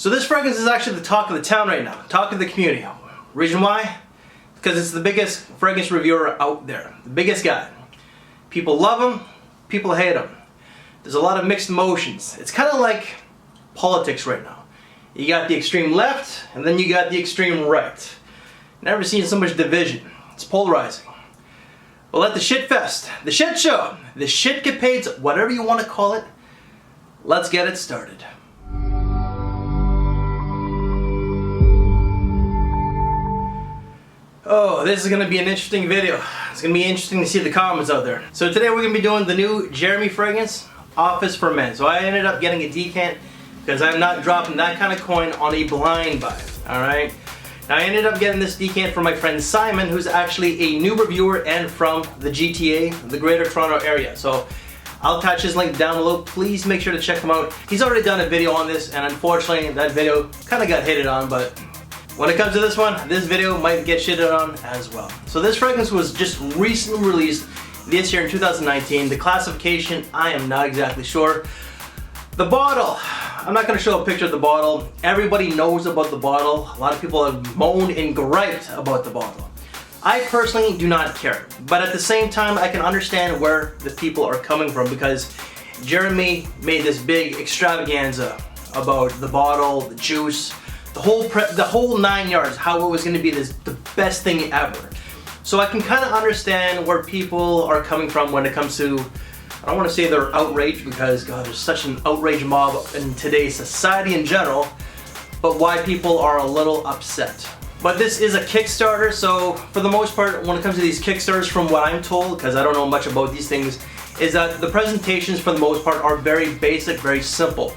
So this fragrance is actually the talk of the town right now, talk of the community. Reason why? Because it's the biggest fragrance reviewer out there, the biggest guy. People love him, people hate him. There's a lot of mixed emotions. It's kind of like politics right now. You got the extreme left, and then you got the extreme right. Never seen so much division. It's polarizing. Well, at the shit fest, the shit show, the shitcapades, whatever you want to call it, let's get it started. Oh, this is going to be an interesting video. It's going to be interesting to see the comments out there. So today we're going to be doing the new Jeremy fragrance, Office for Men. So I ended up getting a decant because I'm not dropping that kind of coin on a blind buy. Alright? Now I ended up getting this decant from my friend Simon, who's actually a new reviewer and from the GTA, the Greater Toronto area. So I'll attach his link down below. Please make sure to check him out. He's already done a video on this, and unfortunately that video kind of got hated on, but when it comes to this one, this video might get shitted on as well. So this fragrance was just recently released this year in 2019. The classification, I am not exactly sure. The bottle, I'm not going to show a picture of the bottle. Everybody knows about the bottle. A lot of people have moaned and griped about the bottle. I personally do not care, but at the same time I can understand where the people are coming from, because Jeremy made this big extravaganza about the bottle, the juice, the whole 9 yards, how it was going to be the best thing ever. So I can kind of understand where people are coming from when it comes to, I don't want to say they're outraged, because God, there's such an outrage mob in today's society in general, but why people are a little upset. But this is a Kickstarter, so for the most part, when it comes to these Kickstarters, from what I'm told, because I don't know much about these things, is that the presentations for the most part are very basic, very simple,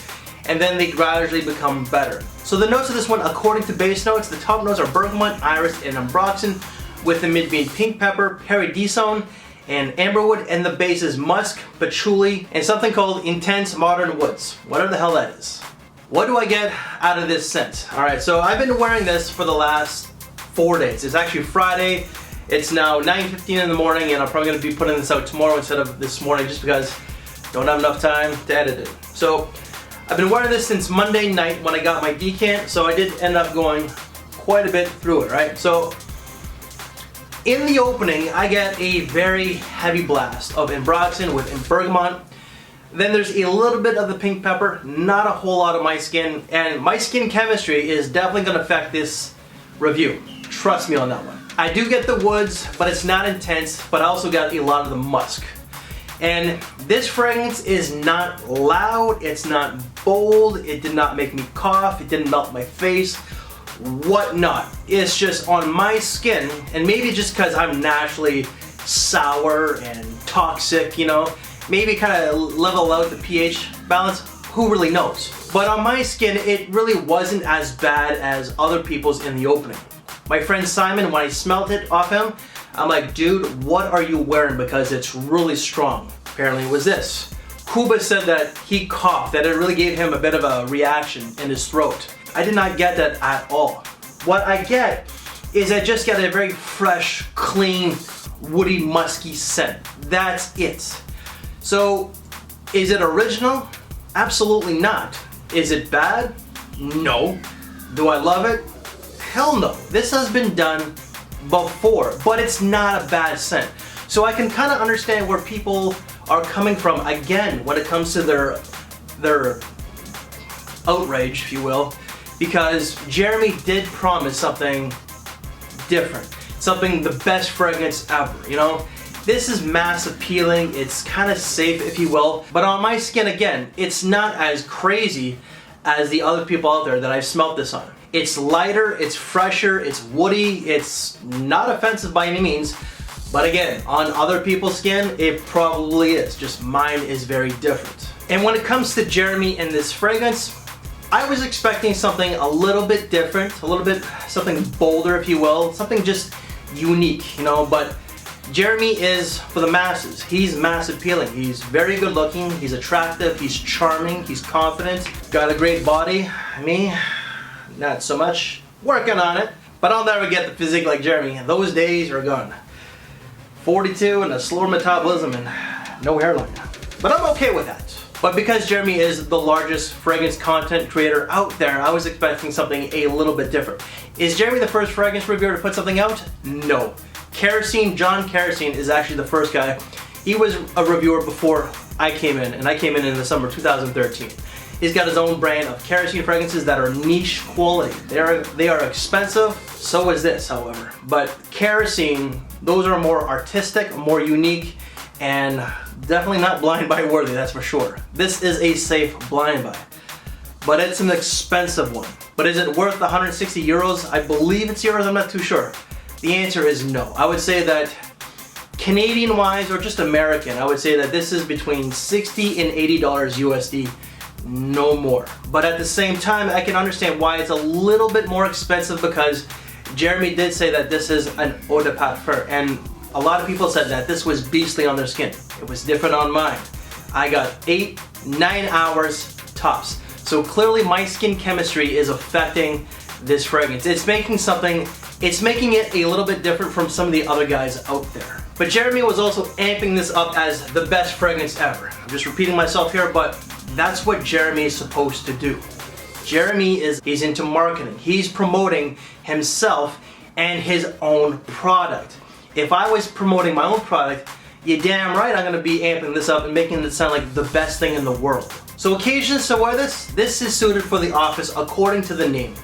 and then they gradually become better. So the notes of this one, according to base notes, the top notes are bergamot, iris, and ambroxan, with the mid being pink pepper, paradisone, and amberwood, and the base is musk, patchouli, and something called intense modern woods, whatever the hell that is. What do I get out of this scent? Alright, so I've been wearing this for the last 4 days. It's actually Friday. It's now 9:15 in the morning, and I'm probably going to be putting this out tomorrow instead of this morning, just because I don't have enough time to edit it. So I've been wearing this since Monday night when I got my decant, so I did end up going quite a bit through it, right? So in the opening, I get a very heavy blast of ambroxan with bergamot. Then there's a little bit of the pink pepper, not a whole lot of my skin, and my skin chemistry is definitely going to affect this review. Trust me on that one. I do get the woods, but it's not intense, but I also got a lot of the musk. And this fragrance is not loud, it's not bold, it did not make me cough, it didn't melt my face, whatnot. It's just on my skin, and maybe just because I'm naturally sour and toxic, you know, maybe kind of level out the pH balance, who really knows. But on my skin, it really wasn't as bad as other people's in the opening. My friend Simon, when I smelled it off him, I'm like, dude, what are you wearing? Because it's really strong. Apparently it was this. Kuba said that he coughed, that it really gave him a bit of a reaction in his throat. I did not get that at all. What I get is I just get a very fresh, clean, woody, musky scent. That's it. So, is it original? Absolutely not. Is it bad? No. Do I love it? Hell no. This has been done before, but it's not a bad scent. So I can kind of understand where people are coming from, again, when it comes to their outrage, if you will, because Jeremy did promise something different, something the best fragrance ever, you know? This is mass appealing, it's kind of safe, if you will, but on my skin, again, it's not as crazy as the other people out there that I've smelt this on. It's lighter, it's fresher, it's woody, it's not offensive by any means, but again, on other people's skin, it probably is, just mine is very different. And when it comes to Jeremy and this fragrance, I was expecting something a little bit different, a little bit something bolder, if you will, something just unique, you know, but Jeremy is for the masses. He's mass appealing. He's very good looking, he's attractive, he's charming, he's confident, got a great body. Me, not so much. Working on it, but I'll never get the physique like Jeremy. Those days are gone. 42 and a slower metabolism and no hairline. But I'm okay with that. But because Jeremy is the largest fragrance content creator out there, I was expecting something a little bit different. Is Jeremy the first fragrance reviewer to put something out? No. John Kerosene is actually the first guy. He was a reviewer before I came in, and I came in the summer of 2013. He's got his own brand of kerosene fragrances that are niche quality. They are expensive, so is this, however. But kerosene, those are more artistic, more unique, and definitely not blind buy worthy, that's for sure. This is a safe blind buy, but it's an expensive one. But is it worth 160 euros? I believe it's euros, I'm not too sure. The answer is no. I would say that Canadian wise, or just American, I would say that this is between $60 and $80 USD, no more. But at the same time, I can understand why it's a little bit more expensive, because Jeremy did say that this is an eau de parfum, and a lot of people said that this was beastly on their skin. It was different on mine. I got 8-9 hours tops. So clearly my skin chemistry is affecting this fragrance. It's making it a little bit different from some of the other guys out there. But Jeremy was also amping this up as the best fragrance ever. I'm just repeating myself here, but that's what Jeremy is supposed to do. He's into marketing. He's promoting himself and his own product. If I was promoting my own product, you're damn right I'm gonna be amping this up and making it sound like the best thing in the world. So occasions to wear this is suited for the office according to the name.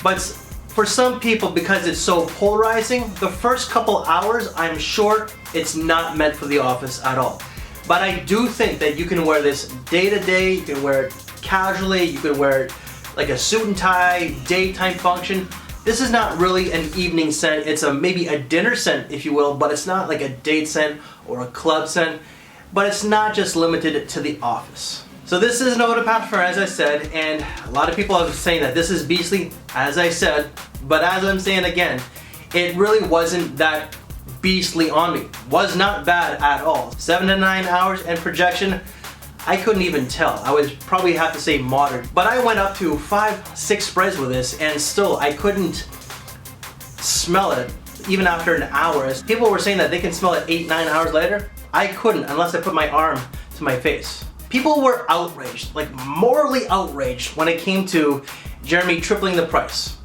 But for some people, because it's so polarizing, the first couple hours, I'm sure it's not meant for the office at all. But I do think that you can wear this day to day, you can wear it casually, you can wear it like a suit and tie, daytime function. This is not really an evening scent. It's maybe a dinner scent, if you will, but it's not like a date scent or a club scent. But it's not just limited to the office. So this is an eau de parfum, as I said, and a lot of people are saying that this is beastly, as I said, but as I'm saying again, it really wasn't that beastly on me. Was not bad at all. 7 to 9 hours and projection, I couldn't even tell. I would probably have to say moderate. But I went up to 5-6 sprays with this, and still I couldn't smell it even after an hour. People were saying that they can smell it 8-9 hours later. I couldn't unless I put my arm to my face. People were outraged, like morally outraged, when it came to Jeremy tripling the price.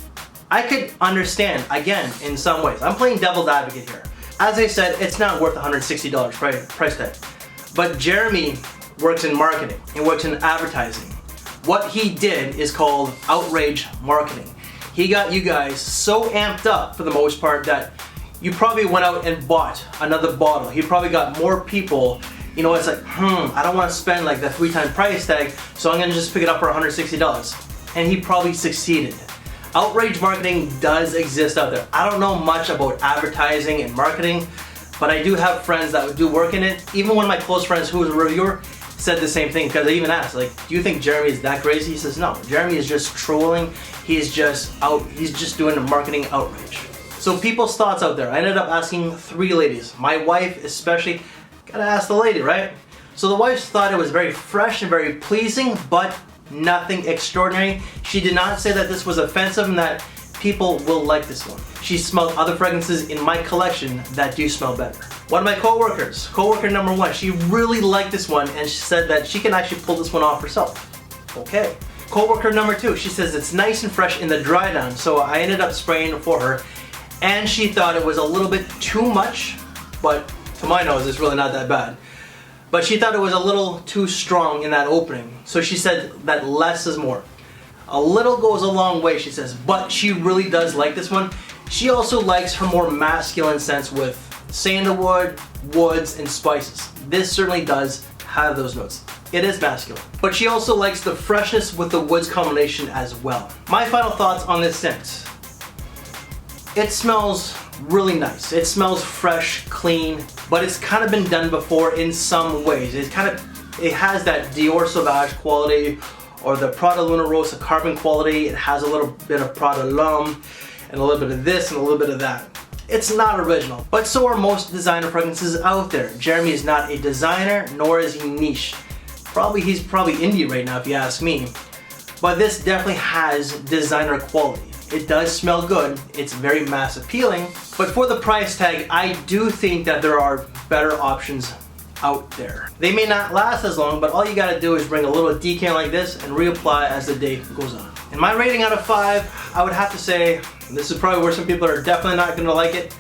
I could understand, again, in some ways. I'm playing devil's advocate here. As I said, it's not worth $160 price tag. But Jeremy works in marketing. He works in advertising. What he did is called outrage marketing. He got you guys so amped up, for the most part, that you probably went out and bought another bottle. He probably got more people. You know, it's like, I don't want to spend like the 3-time price tag, so I'm gonna just pick it up for $160. And he probably succeeded. Outrage marketing does exist out there. I don't know much about advertising and marketing, but I do have friends that do work in it. Even one of my close friends who was a reviewer said the same thing, because I even asked, like, do you think Jeremy is that crazy? He says, no, Jeremy is just trolling. He's just doing a marketing outrage. So people's thoughts out there. I ended up asking 3 ladies. My wife especially. Gotta ask the lady, right? So the wife thought it was very fresh and very pleasing, but nothing extraordinary. She did not say that this was offensive and that people will like this one. She smelled other fragrances in my collection that do smell better. One of my coworkers, coworker number 1, she really liked this one and she said that she can actually pull this one off herself. Okay. Coworker number 2, she says it's nice and fresh in the dry down, so I ended up spraying for her, and she thought it was a little bit too much, but to my nose, it's really not that bad. But she thought it was a little too strong in that opening. So she said that less is more. A little goes a long way, she says, but she really does like this one. She also likes her more masculine scents with sandalwood, woods, and spices. This certainly does have those notes. It is masculine. But she also likes the freshness with the woods combination as well. My final thoughts on this scent. It smells really nice. It smells fresh, clean, but it's kind of been done before in some ways. It has that Dior Sauvage quality or the Prada Luna Rosa carbon quality. It has a little bit of Prada L'Homme and a little bit of this and a little bit of that. It's not original, but so are most designer fragrances out there. Jeremy is not a designer, nor is he niche. He's probably indie right now if you ask me. But this definitely has designer quality. It does smell good, it's very mass appealing, but for the price tag, I do think that there are better options out there. They may not last as long, but all you gotta do is bring a little decant like this and reapply as the day goes on. And my rating out of 5, I would have to say, this is probably where some people are definitely not gonna like it,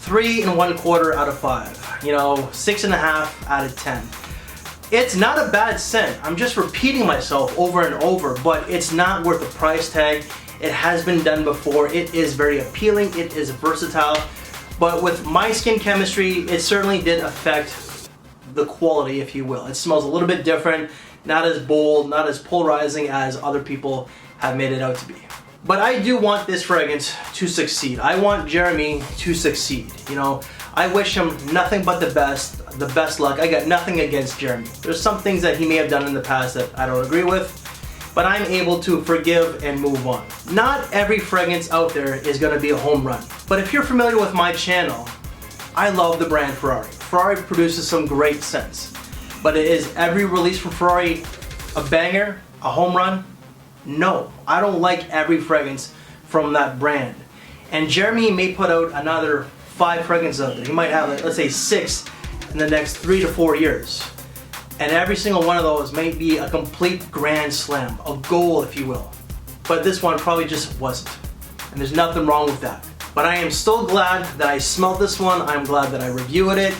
3 1/4 out of 5. You know, 6.5 out of 10. It's not a bad scent. I'm just repeating myself over and over, but it's not worth the price tag. It has been done before. It is very appealing. It is versatile. But with my skin chemistry, it certainly did affect the quality, if you will. It smells a little bit different, not as bold, not as polarizing as other people have made it out to be. But I do want this fragrance to succeed. I want Jeremy to succeed. You know, I wish him nothing but the best luck. I got nothing against Jeremy. There's some things that he may have done in the past that I don't agree with, but I'm able to forgive and move on. Not every fragrance out there is gonna be a home run. But if you're familiar with my channel, I love the brand Ferrari. Ferrari produces some great scents. But is every release from Ferrari a banger, a home run? No, I don't like every fragrance from that brand. And Jeremy may put out another 5 fragrances out there. He might have, let's say, 6 in the next 3 to 4 years. And every single one of those may be a complete grand slam, a goal, if you will. But this one probably just wasn't. And there's nothing wrong with that. But I am still glad that I smelled this one. I'm glad that I reviewed it.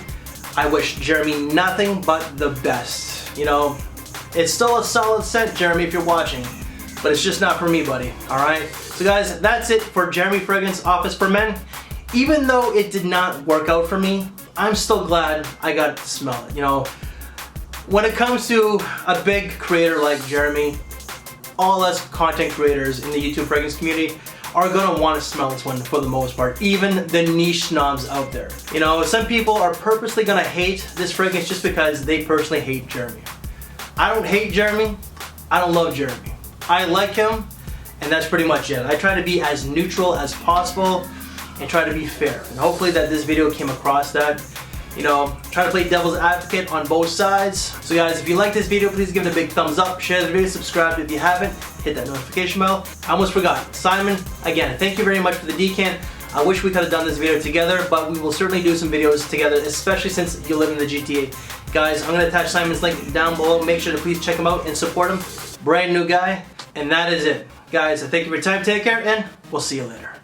I wish Jeremy nothing but the best. You know, it's still a solid scent, Jeremy, if you're watching. But it's just not for me, buddy, alright? So guys, that's it for Jeremy Fragrance Office for Men. Even though it did not work out for me, I'm still glad I got to smell it. You know, when it comes to a big creator like Jeremy, all us content creators in the YouTube fragrance community are gonna want to smell this one for the most part, even the niche snobs out there. You know, some people are purposely gonna hate this fragrance just because they personally hate Jeremy. I don't hate Jeremy, I don't love Jeremy. I like him, and that's pretty much it. I try to be as neutral as possible and try to be fair. And hopefully that this video came across that. You know, try to play devil's advocate on both sides. So guys, if you like this video, please give it a big thumbs up, share the video, subscribe if you haven't, hit that notification bell. I almost forgot. Simon, again, thank you very much for the decant. I wish we could have done this video together, but we will certainly do some videos together, especially since you live in the GTA. Guys, I'm gonna attach Simon's link down below. Make sure to please check him out and support him. Brand new guy. And that is it. Guys, thank you for your time, take care, and we'll see you later.